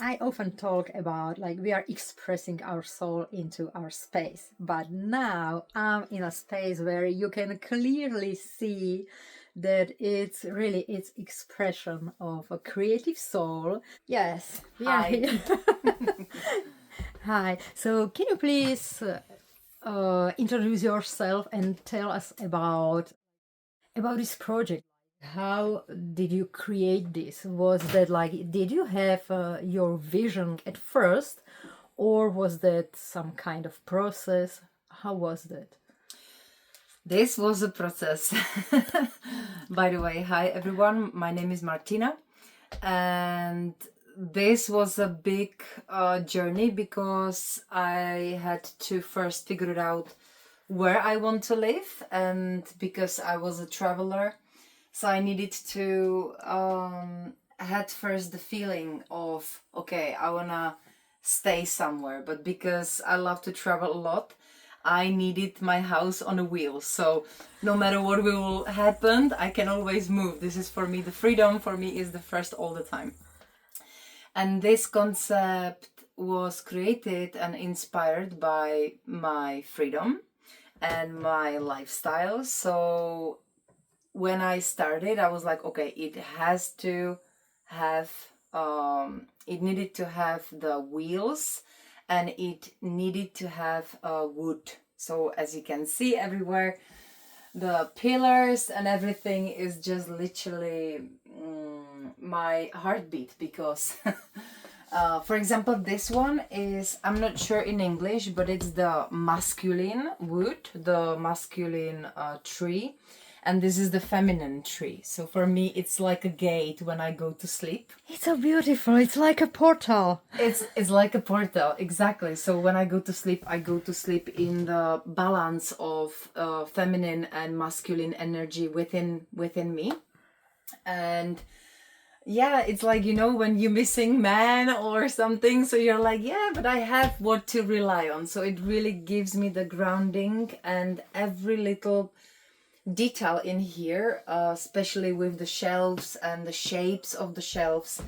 I often talk about like we are expressing our soul into our space, but now I'm in a space where you can clearly see that it's really its expression of a creative soul. Yes, we are Hi. here. Hi. So, can you please introduce yourself and tell us about this project? How did you create this? Was that like, did you have your vision at first, or was that some kind of process? How was that? This was a process. By the way, hi everyone. My name is Martina, and this was a big journey because I had to first figure it out where I want to live, and because I was a traveler, so I needed to had first the feeling of okay, I wanna stay somewhere, but because I love to travel a lot, I needed my house on a wheel. So no matter what will happen, I can always move. This is for me the freedom. For me is the first all the time. And this concept was created and inspired by my freedom and my lifestyle. So when I started, I was like, okay, it has to have, it needed to have the wheels and it needed to have wood. So as you can see everywhere, the pillars and everything is just literally my heartbeat because for example, this one is, I'm not sure in English, but it's the masculine wood, the masculine tree, and this is the feminine tree. So for me, it's like a gate when I go to sleep. It's so beautiful. It's like a portal. It's like a portal, exactly. So when I go to sleep in the balance of feminine and masculine energy within me, and yeah, it's like, when you're missing man or something, so you're like, yeah, but I have what to rely on. So it really gives me the grounding, and every little detail in here, especially with the shelves and the shapes of the shelves,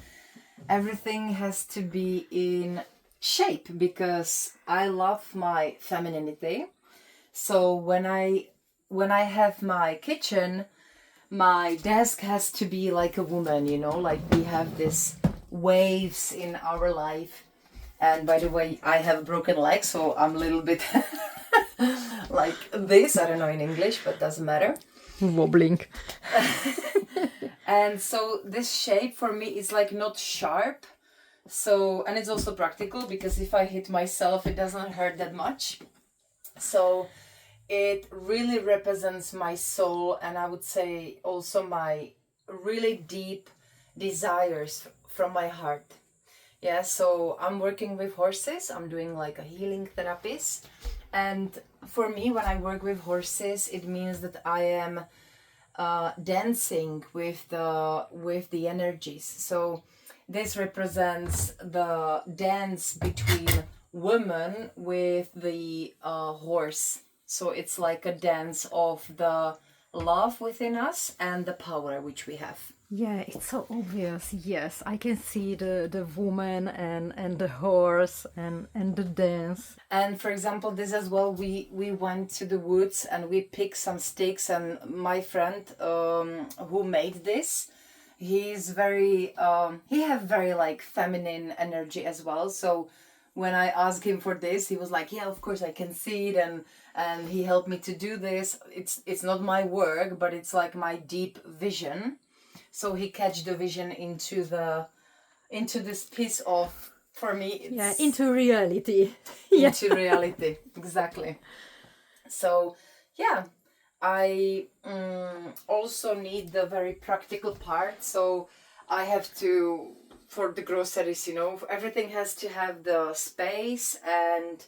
everything has to be in shape because I love my femininity. So when I have my kitchen, my desk has to be like a woman, like we have this waves in our life. And by the way, I have broken leg, so I'm a little bit like this. I don't know in English, but doesn't matter. Wobbling. And so this shape for me is like not sharp. So, and it's also practical because if I hit myself, it doesn't hurt that much. So it really represents my soul, and I would say also my really deep desires from my heart. Yeah, so I'm working with horses. I'm doing like a healing therapist. And for me, when I work with horses, it means that I am dancing with the energies. So this represents the dance between women with the horse. So it's like a dance of the love within us and the power which we have. Yeah, it's so obvious. Yes, I can see the woman and the horse and the dance. And for example, this as well, we went to the woods and we picked some sticks, and my friend who made this, he's very he have very like feminine energy as well. So when I asked him for this, he was like, yeah, of course I can see it, and he helped me to do this. It's not my work, but it's like my deep vision. So he catch the vision into this piece of, for me, it's Into reality. into reality, exactly. So yeah, I also need the very practical part. So I have to, for the groceries, everything has to have the space and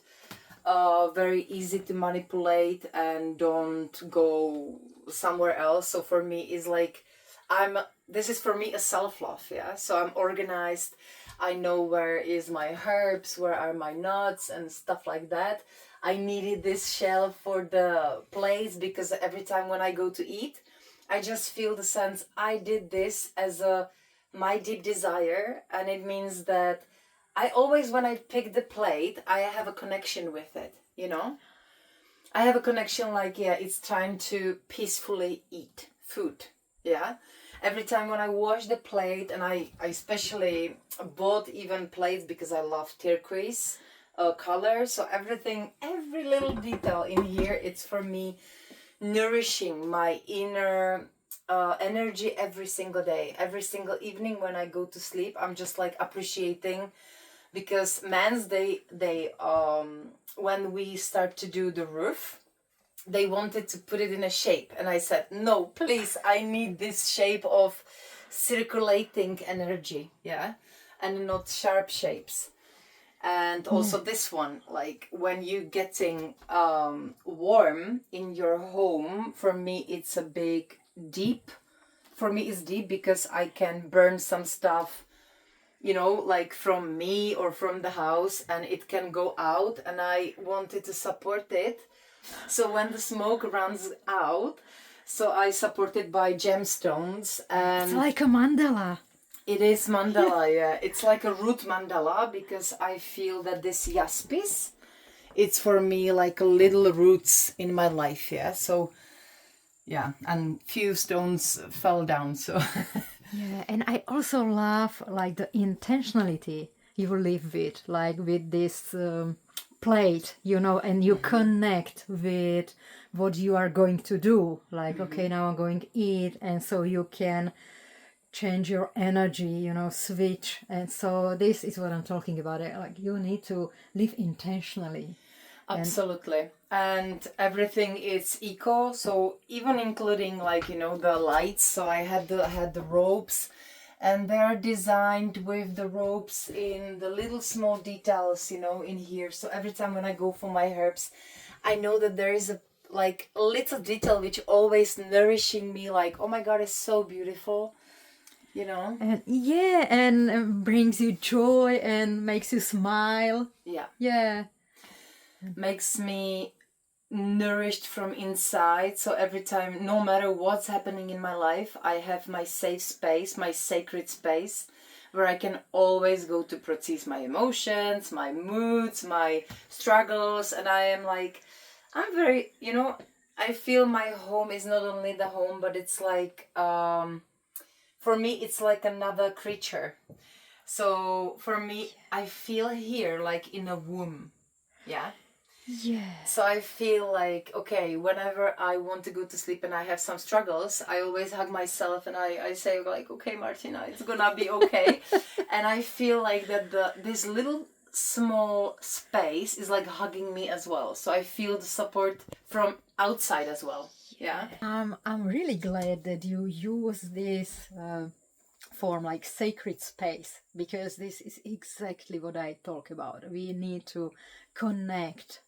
very easy to manipulate and don't go somewhere else. So for me, is like this is for me a self-love. Yeah, so I'm organized. I know where is my herbs, where are my nuts and stuff like that. I needed this shelf for the place because every time when I go to eat, I just feel the sense I did this as my deep desire, and it means that I always, when I pick the plate, I have a connection with it, you know? I have a connection like, yeah, it's time to peacefully eat food, yeah? Every time when I wash the plate, and I especially bought even plates because I love turquoise color, so everything, every little detail in here, it's for me nourishing my inner energy every single day. Every single evening when I go to sleep, I'm just like appreciating, because men's they when we start to do the roof, they wanted to put it in a shape, and I said, no, please, I need this shape of circulating energy, yeah, and not sharp shapes. And also this one, like when you getting warm in your home, for me it's a big deep, for me it's deep because I can burn some stuff, you know, like from me or from the house, and it can go out, and I wanted to support it. So when the smoke runs out, so I support it by gemstones. And It's like a mandala. it is mandala, yeah. It's like a root mandala, because I feel that this jaspis, it's for me like little roots in my life, yeah. So yeah, and few stones fell down, so Yeah, and I also love like the intentionality you live with, like with this plate, you know, and you connect with what you are going to do. Like, okay, now I'm going to eat, and so you can change your energy, you know, switch. And so this is what I'm talking about. Like, you need to live intentionally. absolutely. And everything is eco, so even including like, you know, the lights. So I had the ropes, and they're designed with the ropes in the little small details, you know, in here. So every time when I go for my herbs, I know that there is a like a little detail which always nourishing me, like, oh my god, it's so beautiful, you know. And yeah, and brings you joy and makes you smile. Yeah, Yeah. makes me nourished from inside. So every time, no matter what's happening in my life, I have my safe space, my sacred space, where I can always go to process my emotions, my moods, my struggles. And I am like, I'm very, you know, I feel my home is not only the home, but it's like for me it's like another creature. So for me, I feel here like in a womb, yeah. Yeah. So I feel like, okay, whenever I want to go to sleep and I have some struggles, I always hug myself, and I say like, okay, Martina, it's gonna be okay. And I feel like that this little small space is like hugging me as well. So I feel the support from outside as well. Yeah. I'm really glad that you use this form like sacred space, because this is exactly what I talk about. We need to connect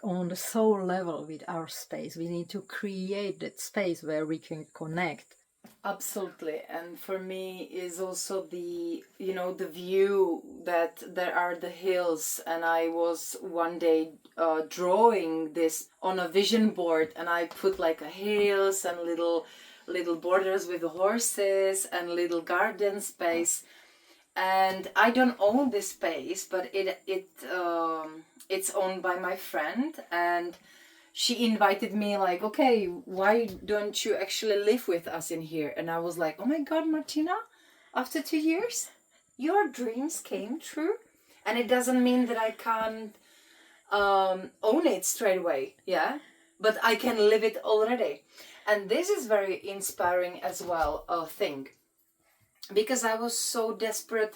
on the soul level with our space. We need to create that space where we can connect. Absolutely. And for me is also the, you know, the view that there are the hills. And I was one day drawing this on a vision board, and I put like a hills and little borders with the horses and little garden space. And I don't own this space, but it's owned by my friend, and she invited me like, okay, why don't you actually live with us in here? And I was like, oh my god, Martina, after 2 years your dreams came true. And it doesn't mean that I can't own it straight away, yeah, but I can live it already. And this is very inspiring as well, thing, because I was so desperate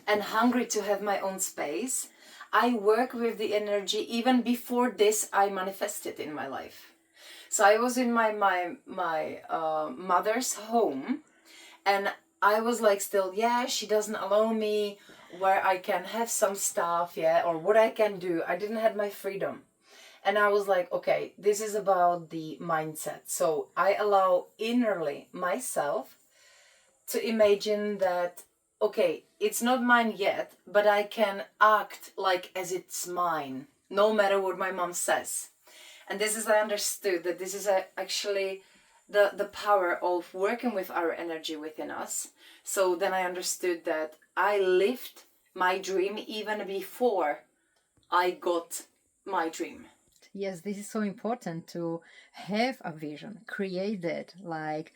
and hungry to have my own space. I work with the energy. Even before this, I manifested in my life. So I was in my mother's home, and I was like, still, yeah, she doesn't allow me where I can have some stuff, yeah, or what I can do. I didn't have my freedom. And I was like, okay, this is about the mindset. So I allow innerly myself to imagine that, okay, it's not mine yet, but I can act like as it's mine, no matter what my mom says. And this is, I understood that this is actually the power of working with our energy within us. So then I understood that I lived my dream even before I got my dream. Yes, this is so important to have a vision, create it, like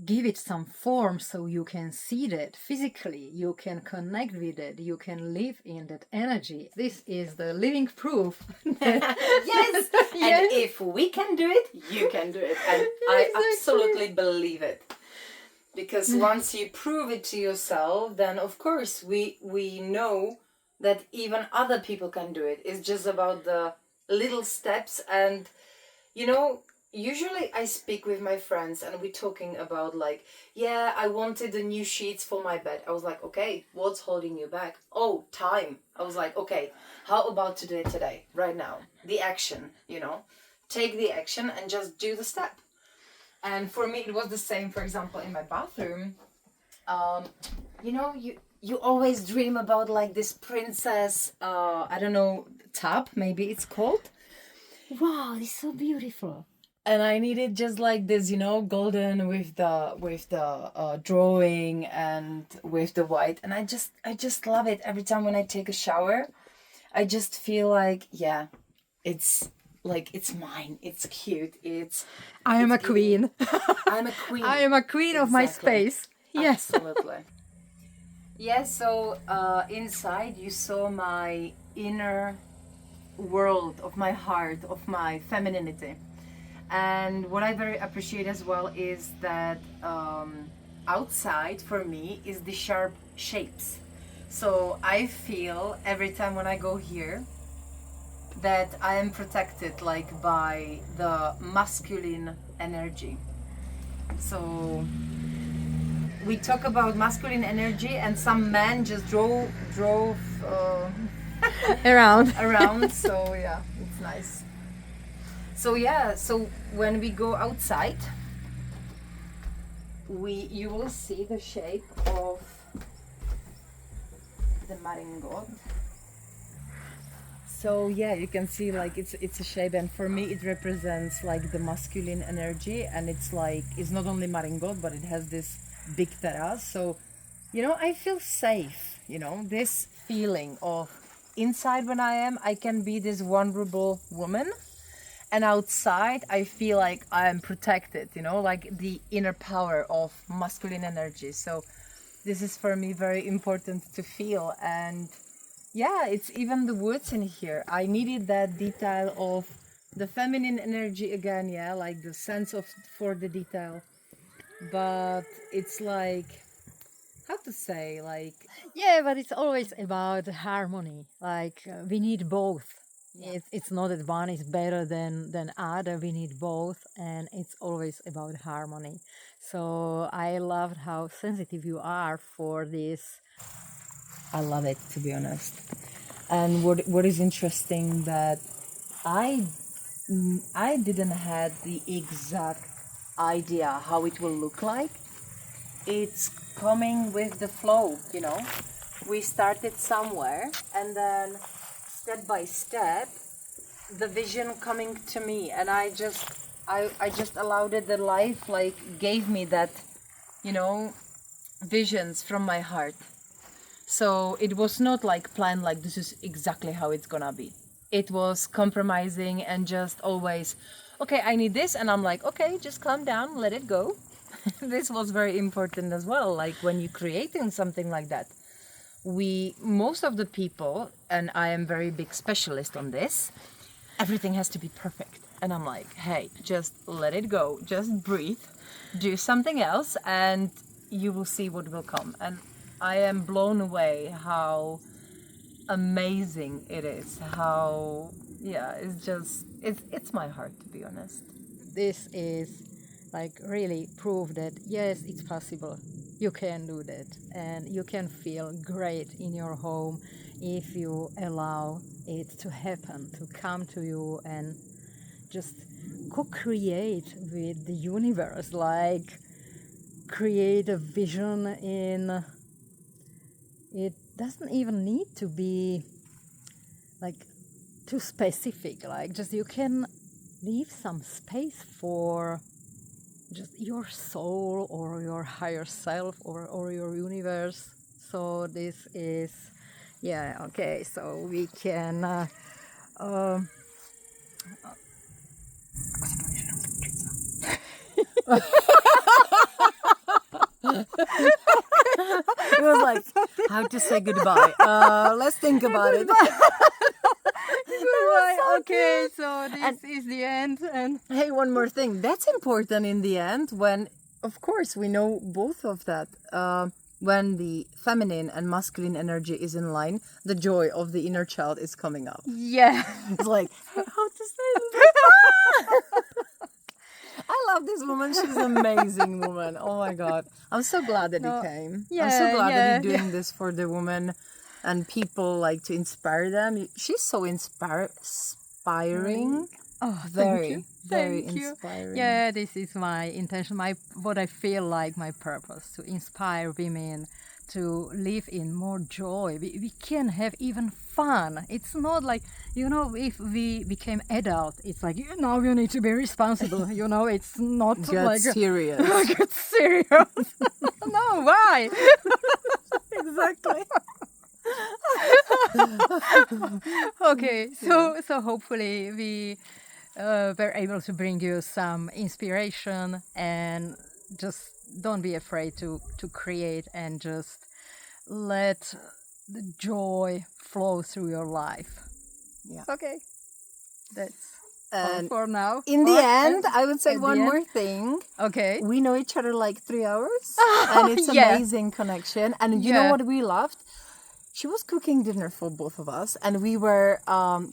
give it some form so you can see that physically, you can connect with it, you can live in that energy. This is the living proof. Yes, and if we can do it, you can do it. And I absolutely believe it. Because once you prove it to yourself, then of course we know that even other people can do it. It's just about the little steps. And you know, usually I speak with my friends and we're talking about like, yeah, I wanted the new sheets for my bed. I was like, okay, what's holding you back? Oh, time. I was like, okay, how about today, right now? The action, you know, take the action and just do the step. And for me, it was the same, for example, in my bathroom. You know, you always dream about like this princess, I don't know, tub, maybe it's called. Wow, it's so beautiful. And I needed just like this, you know, golden with the drawing and with the white. And I just love it. Every time when I take a shower, I just feel like, yeah, it's like it's mine. It's cute. I am a giving- queen. I'm a queen. I am a queen of my Exactly. space. Yes. Absolutely. Yeah, so inside you saw my inner world of my heart, of my femininity. And what I very appreciate as well is that outside for me is the sharp shapes. So I feel every time when I go here that I am protected like by the masculine energy. So we talk about masculine energy, and some men just drove Around. around. So yeah, it's nice. So yeah, so when we go outside, you will see the shape of the maringot. So yeah, you can see like it's a shape, and for me it represents like the masculine energy, and it's like it's not only maringot, but it has this big terrace. So you know, I feel safe. You know, this feeling of inside when I can be this vulnerable woman, and outside I feel like I am protected. You know, like the inner power of masculine energy. So this is for me very important to feel. And yeah, it's even the woods in here. I needed that detail of the feminine energy again, yeah, like the sense of for the detail. But it's like how to say, like Yeah, but it's always about harmony. Like we need both. It's not that one is better than other. We need both, and it's always about harmony. So I loved how sensitive you are for this. I love it, to be honest. And what is interesting that I I didn't had the exact idea how it will look like. It's coming with the flow, you know. We started somewhere, and then step by step the vision coming to me, and I just allowed it. The life like gave me that, you know, visions from my heart. So it was not like planned like this is exactly how it's gonna be. It was compromising and just always, okay, I need this, and I'm like, okay, just calm down, let it go. This was very important as well. Like when you're creating something like that, most of the people, and I am very big specialist on this, everything has to be perfect. And I'm like, hey, just let it go, just breathe, do something else, and you will see what will come. And I am blown away how amazing it is. How yeah, it's just it's my heart, to be honest. This is like really proof that yes, it's possible. You can do that, and you can feel great in your home if you allow it to happen, to come to you, and just co-create with the universe, like create a vision in it. Doesn't even need to be like too specific, like just you can leave some space for just your soul or your higher self or your universe. So this is, yeah, okay. So we can. Um, It was like how to say goodbye. Let's think about it. Goodbye. so Okay, cute. so this is the end, and Hey, one more thing. That's important in the end when, of course, we know both of that. When the feminine and masculine energy is in line, the joy of the inner child is coming up. yeah. It's like, how to say this? I love this woman. She's an amazing woman. Oh my God. I'm so glad that you came. I'm so glad that you're doing this for the women and people, like, to inspire them. She's so inspiring. Oh, Very, very Thank you. inspiring. Yeah, this is my intention, what I feel like my purpose, to inspire women to live in more joy. We can have even fun. It's not like, if we became adult, it's like, now you need to be responsible. It's not Get like serious. get serious. No, why? Exactly. Okay, so hopefully we were able to bring you some inspiration, and just don't be afraid to create, and just let the joy flow through your life. Yeah. Okay, that's all And for now. in the end, I would say At the one end. more thing. Okay. We know each other like 3 hours, and it's Yeah. amazing connection. And you know Yeah. what we loved? She was cooking dinner for both of us, and we were.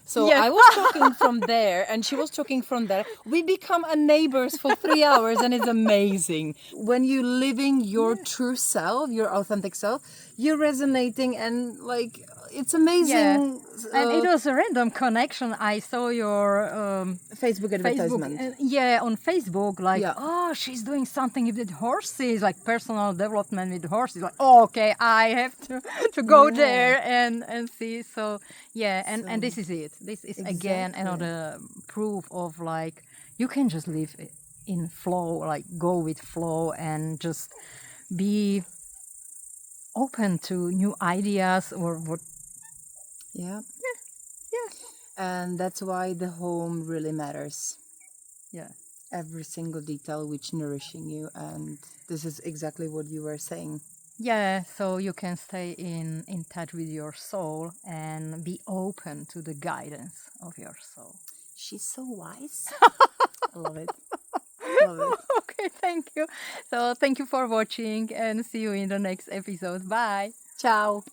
So Yeah. I was talking from there, and she was talking from there. We become a neighbors for 3 hours, and it's amazing. When you living your true self, your authentic self, you're resonating, and like it's amazing. And it was a random connection. I saw your Facebook advertisement. On Facebook, like, Yeah. oh, she's doing something with horses, like personal development with horses. Like, oh, okay, I have to go there and see. So yeah, and this is it. This is again Exactly. another proof of, like, you can just live in flow, like go with flow, and just be open to new ideas or what. Yeah. Yeah. And that's why the home really matters. Yeah. Every single detail which nourishing you, and this is exactly what you were saying. Yeah, so you can stay in touch with your soul and be open to the guidance of your soul. She's so wise. I love it. Love it. Okay, thank you. So thank you for watching, and see you in the next episode. Bye. Ciao.